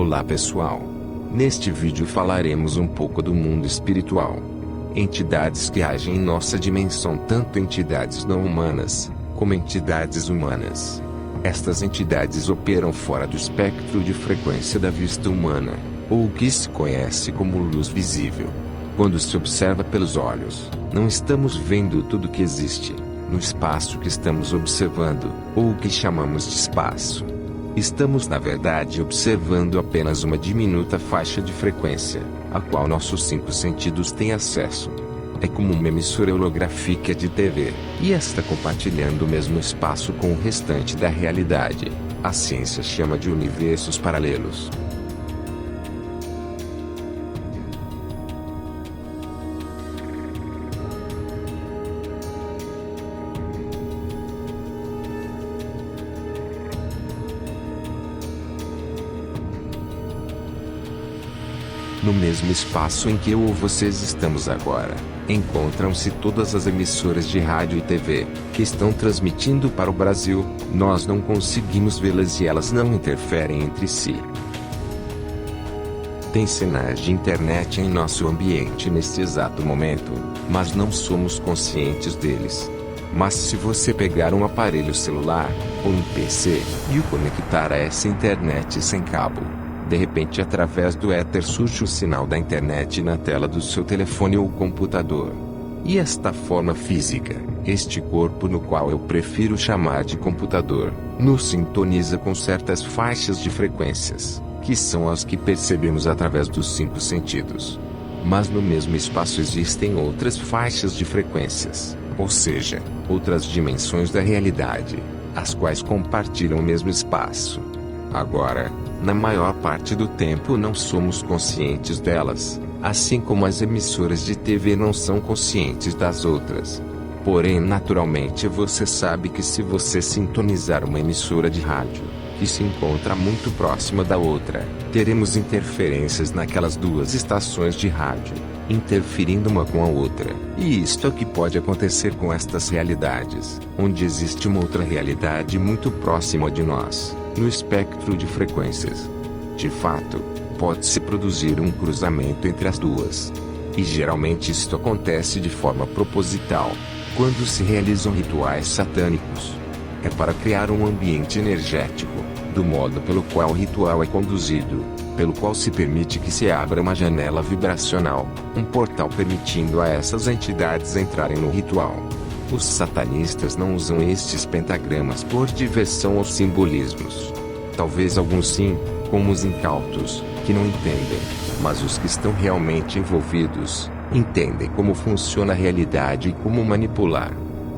Olá pessoal! Neste vídeo falaremos um pouco do mundo espiritual. Entidades que agem em nossa dimensão, tanto entidades não humanas, como entidades humanas. Estas entidades operam fora do espectro de frequência da vista humana, ou o que se conhece como luz visível. Quando se observa pelos olhos, não estamos vendo tudo que existe no espaço que estamos observando, ou o que chamamos de espaço. Estamos na verdade observando apenas uma diminuta faixa de frequência, a qual nossos 5 sentidos têm acesso. É como uma emissora holográfica de TV, e está compartilhando o mesmo espaço com o restante da realidade. A ciência chama de universos paralelos. No mesmo espaço em que eu ou vocês estamos agora, encontram-se todas as emissoras de rádio e TV, que estão transmitindo para o Brasil. Nós não conseguimos vê-las e elas não interferem entre si. Tem sinais de internet em nosso ambiente neste exato momento, mas não somos conscientes deles. Mas se você pegar um aparelho celular, ou um PC, e o conectar a essa internet sem cabo, de repente através do éter surge o sinal da internet na tela do seu telefone ou computador. E esta forma física, este corpo no qual eu prefiro chamar de computador, nos sintoniza com certas faixas de frequências, que são as que percebemos através dos 5 sentidos. Mas no mesmo espaço existem outras faixas de frequências, ou seja, outras dimensões da realidade, as quais compartilham o mesmo espaço. Agora, na maior parte do tempo não somos conscientes delas, assim como as emissoras de TV não são conscientes das outras. Porém, naturalmente você sabe que se você sintonizar uma emissora de rádio, que se encontra muito próxima da outra, teremos interferências naquelas duas estações de rádio, interferindo uma com a outra. E isto é o que pode acontecer com estas realidades, onde existe uma outra realidade muito próxima de nós, no espectro de frequências. De fato, pode-se produzir um cruzamento entre as duas. E geralmente isto acontece de forma proposital, quando se realizam rituais satânicos. É para criar um ambiente energético, do modo pelo qual o ritual é conduzido, pelo qual se permite que se abra uma janela vibracional, um portal permitindo a essas entidades entrarem no ritual. Os satanistas não usam estes pentagramas por diversão ou simbolismos. Talvez alguns sim, como os incautos, que não entendem, mas os que estão realmente envolvidos, entendem como funciona a realidade e como manipular.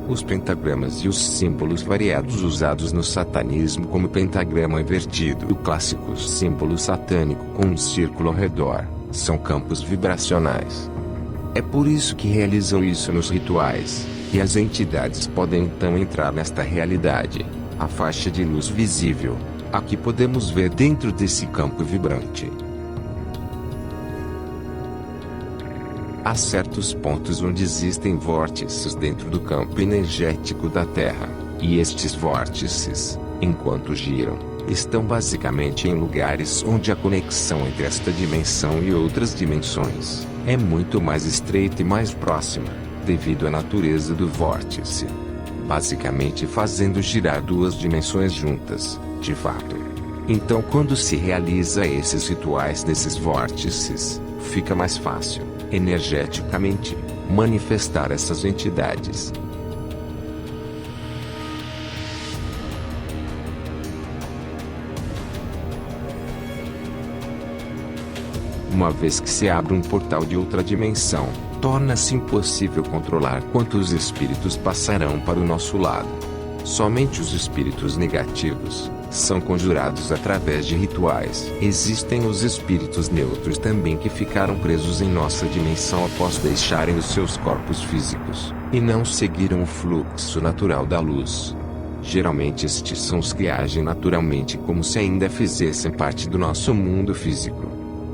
Os pentagramas e os símbolos variados usados no satanismo, como o pentagrama invertido e o clássico símbolo satânico com um círculo ao redor, são campos vibracionais. É por isso que realizam isso nos rituais. E as entidades podem então entrar nesta realidade, a faixa de luz visível, a que podemos ver dentro desse campo vibrante. Há certos pontos onde existem vórtices dentro do campo energético da Terra, e estes vórtices, enquanto giram, estão basicamente em lugares onde a conexão entre esta dimensão e outras dimensões é muito mais estreita e mais próxima, devido à natureza do vórtice, basicamente fazendo girar duas dimensões juntas, de fato. Então, quando se realiza esses rituais desses vórtices, fica mais fácil, energeticamente, manifestar essas entidades. Uma vez que se abre um portal de outra dimensão, torna-se impossível controlar quantos espíritos passarão para o nosso lado. Somente os espíritos negativos são conjurados através de rituais. Existem os espíritos neutros também que ficaram presos em nossa dimensão após deixarem os seus corpos físicos, e não seguiram o fluxo natural da luz. Geralmente estes são os que agem naturalmente como se ainda fizessem parte do nosso mundo físico.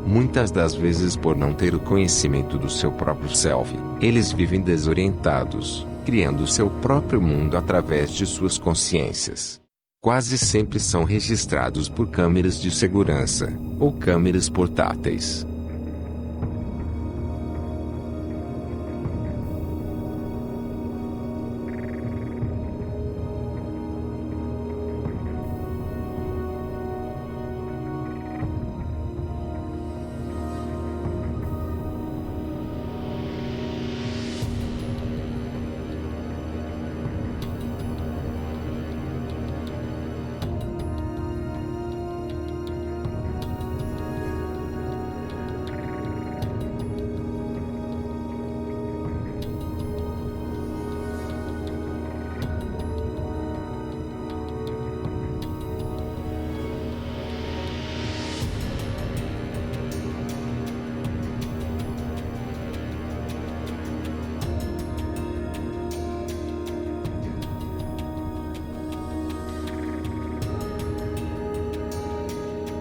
Muitas das vezes, por não ter o conhecimento do seu próprio self, eles vivem desorientados, criando seu próprio mundo através de suas consciências. quase sempre são registrados por câmeras de segurança, ou câmeras portáteis.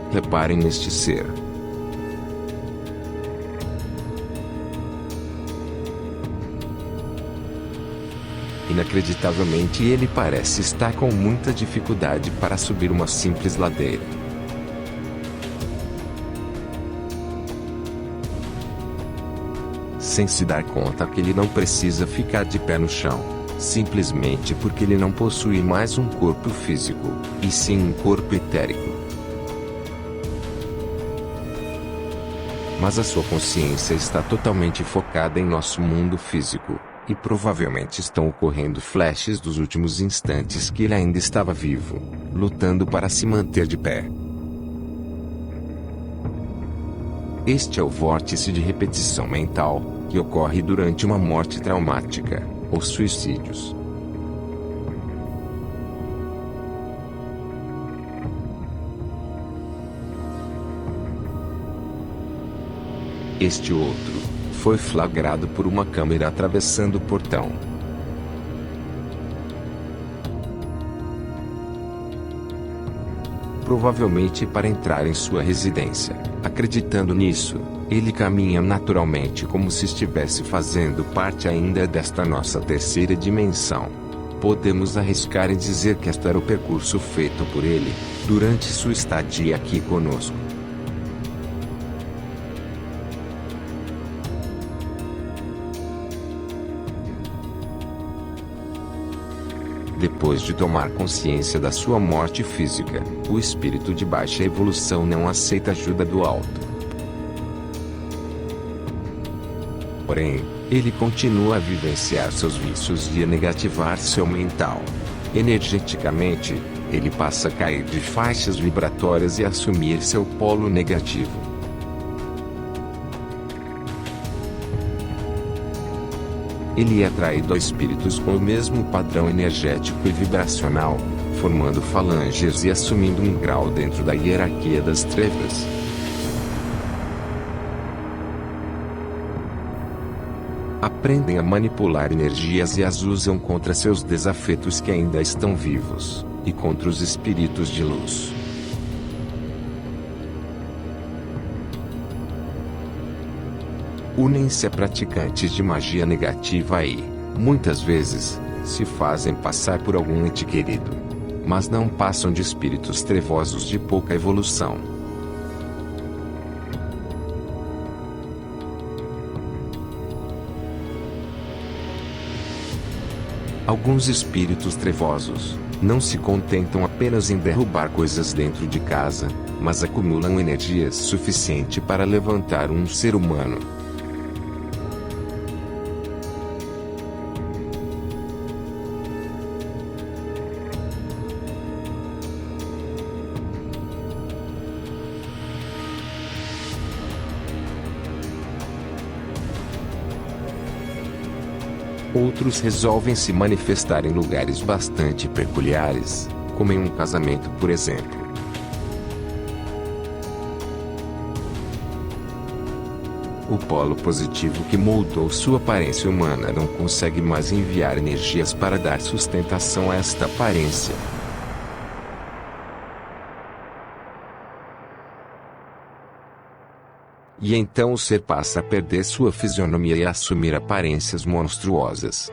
Reparem neste ser. Inacreditavelmente, ele parece estar com muita dificuldade para subir uma simples ladeira. Sem se dar conta que ele não precisa ficar de pé no chão, simplesmente porque ele não possui mais um corpo físico, e sim um corpo etérico. Mas a sua consciência está totalmente focada em nosso mundo físico, e provavelmente estão ocorrendo flashes dos últimos instantes que ele ainda estava vivo, lutando para se manter de pé. Este é o vórtice de repetição mental, que ocorre durante uma morte traumática, ou suicídios. Este outro foi flagrado por uma câmera atravessando o portão. Provavelmente para entrar em sua residência. Acreditando nisso, ele caminha naturalmente como se estivesse fazendo parte ainda desta nossa terceira dimensão. Podemos arriscar em dizer que este era o percurso feito por ele, durante sua estadia aqui conosco. Depois de tomar consciência da sua morte física, o espírito de baixa evolução não aceita ajuda do alto. Porém, ele continua a vivenciar seus vícios e a negativar seu mental. Energeticamente, ele passa a cair de faixas vibratórias e assumir seu polo negativo. Ele é atraído a espíritos com o mesmo padrão energético e vibracional, formando falanges e assumindo um grau dentro da hierarquia das trevas. Aprendem a manipular energias e as usam contra seus desafetos que ainda estão vivos, e contra os espíritos de luz. Unem-se a praticantes de magia negativa e, muitas vezes, se fazem passar por algum ente querido. Mas não passam de espíritos trevosos de pouca evolução. Alguns espíritos trevosos não se contentam apenas em derrubar coisas dentro de casa, mas acumulam energias suficiente para levantar um ser humano. Outros resolvem se manifestar em lugares bastante peculiares, como em um casamento, por exemplo. O polo positivo que moldou sua aparência humana não consegue mais enviar energias para dar sustentação a esta aparência. E então o ser passa a perder sua fisionomia e a assumir aparências monstruosas.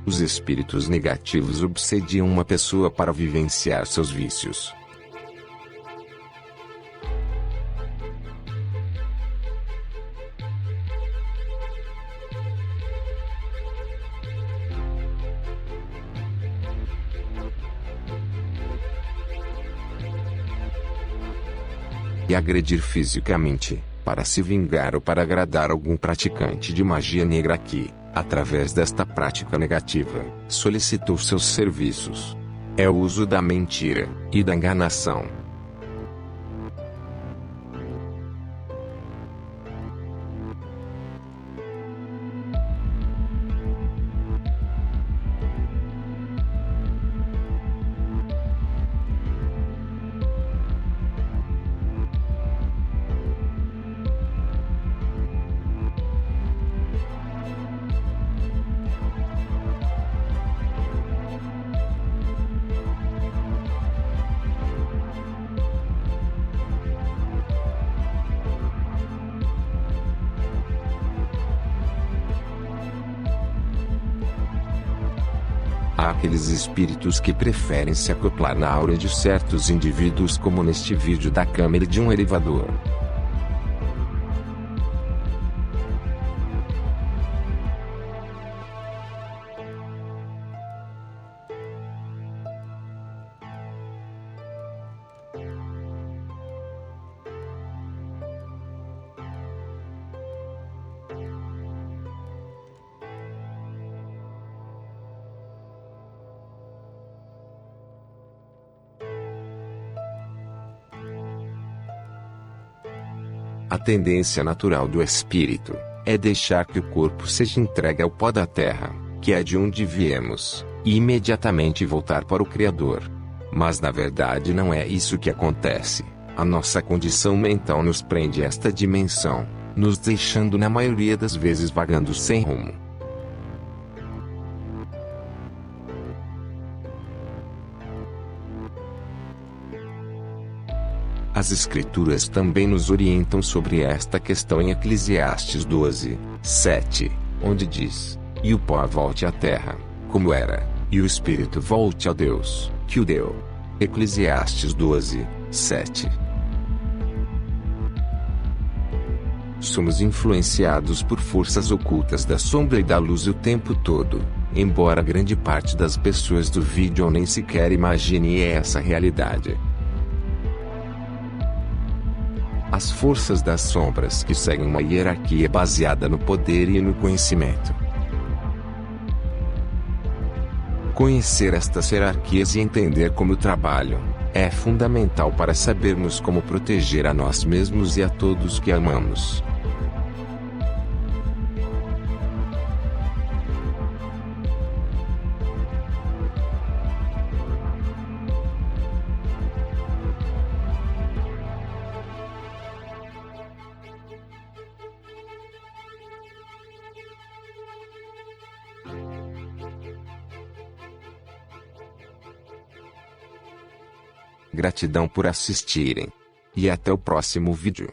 Os espíritos negativos obsediam uma pessoa para vivenciar seus vícios. E agredir fisicamente, para se vingar ou para agradar algum praticante de magia negra que, através desta prática negativa, solicitou seus serviços. É o uso da mentira e da enganação. Há aqueles espíritos que preferem se acoplar na aura de certos indivíduos, como neste vídeo da câmera de um elevador. A tendência natural do espírito é deixar que o corpo seja entregue ao pó da terra, que é de onde viemos, e imediatamente voltar para o Criador. Mas na verdade não é isso que acontece. A nossa condição mental nos prende a esta dimensão, nos deixando na maioria das vezes vagando sem rumo. As Escrituras também nos orientam sobre esta questão em Eclesiastes 12, 7, onde diz: "E o pó volte à terra, como era, e o espírito volte ao Deus, que o deu." Eclesiastes 12, 7. Somos influenciados por forças ocultas da sombra e da luz o tempo todo, embora grande parte das pessoas do vídeo nem sequer imagine essa realidade. As forças das sombras que seguem uma hierarquia baseada no poder e no conhecimento. Conhecer estas hierarquias e entender como trabalham é fundamental para sabermos como proteger a nós mesmos e a todos que amamos. Gratidão por assistirem. E até o próximo vídeo.